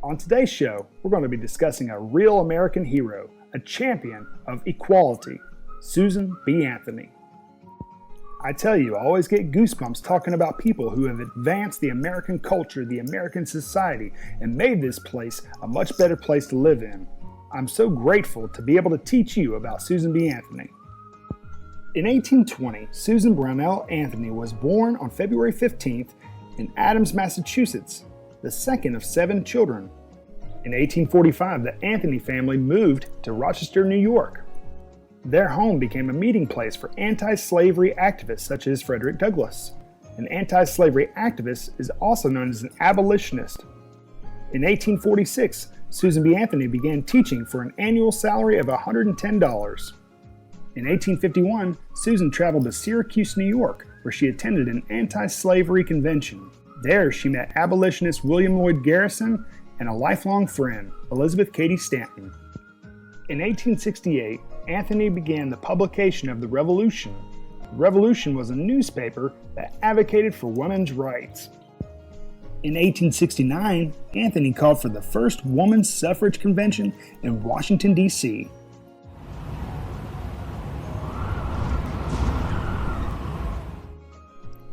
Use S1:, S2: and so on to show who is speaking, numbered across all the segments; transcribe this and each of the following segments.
S1: On today's show, we're going to be discussing a real American hero, a champion of equality, Susan B. Anthony. I tell you, I always get goosebumps talking about people who have advanced the American culture, the American society, and made this place a much better place to live in. I'm so grateful to be able to teach you about Susan B. Anthony. In 1820, Susan Brownell Anthony was born on February 15th in Adams, Massachusetts, the second of 7 children. In 1845, the Anthony family moved to Rochester, New York. Their home became a meeting place for anti-slavery activists such as Frederick Douglass. An anti-slavery activist is also known as an abolitionist. In 1846, Susan B. Anthony began teaching for an annual salary of $110. In 1851, Susan traveled to Syracuse, New York, where she attended an anti-slavery convention. There, she met abolitionist William Lloyd Garrison and a lifelong friend, Elizabeth Cady Stanton. In 1868, Anthony began the publication of The Revolution. The Revolution was a newspaper that advocated for women's rights. In 1869, Anthony called for the first women's suffrage convention in Washington, D.C.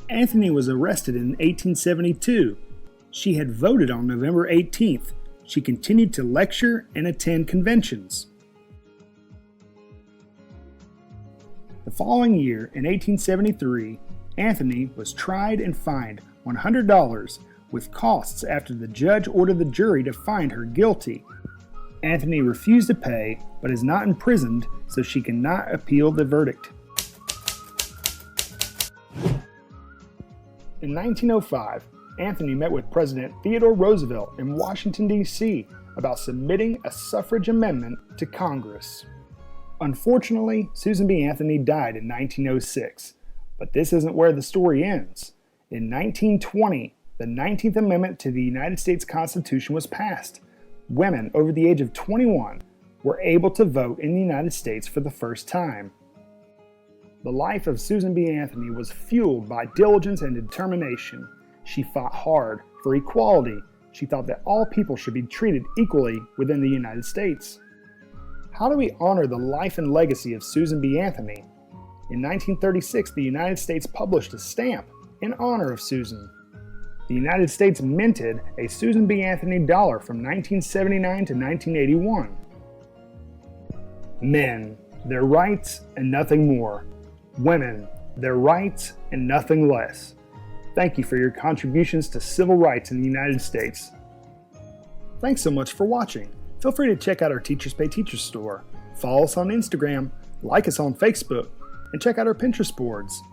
S1: Anthony was arrested in 1872. She had voted on November 18th. She continued to lecture and attend conventions. The following year, in 1873, Anthony was tried and fined $100 with costs after the judge ordered the jury to find her guilty. Anthony refused to pay, but is not imprisoned, so she cannot appeal the verdict. In 1905, Anthony met with President Theodore Roosevelt in Washington, D.C. about submitting a suffrage amendment to Congress. Unfortunately, Susan B. Anthony died in 1906, but this isn't where the story ends. In 1920, the 19th Amendment to the United States Constitution was passed. Women over the age of 21 were able to vote in the United States for the first time. The life of Susan B. Anthony was fueled by diligence and determination. She fought hard for equality. She thought that all people should be treated equally within the United States. How do we honor the life and legacy of Susan B. Anthony? In 1936, the United States published a stamp in honor of Susan. The United States minted a Susan B. Anthony dollar from 1979 to 1981. Men, their rights and nothing more. Women, their rights and nothing less. Thank you for your contributions to civil rights in the United States. Thanks so much for watching. Feel free to check out our Teachers Pay Teachers store. Follow us on Instagram, like us on Facebook, and check out our Pinterest boards.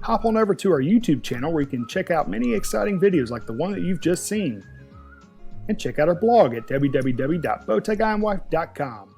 S1: Hop on over to our YouTube channel where you can check out many exciting videos like the one that you've just seen. And check out our blog at www.bowtieguyandwife.com.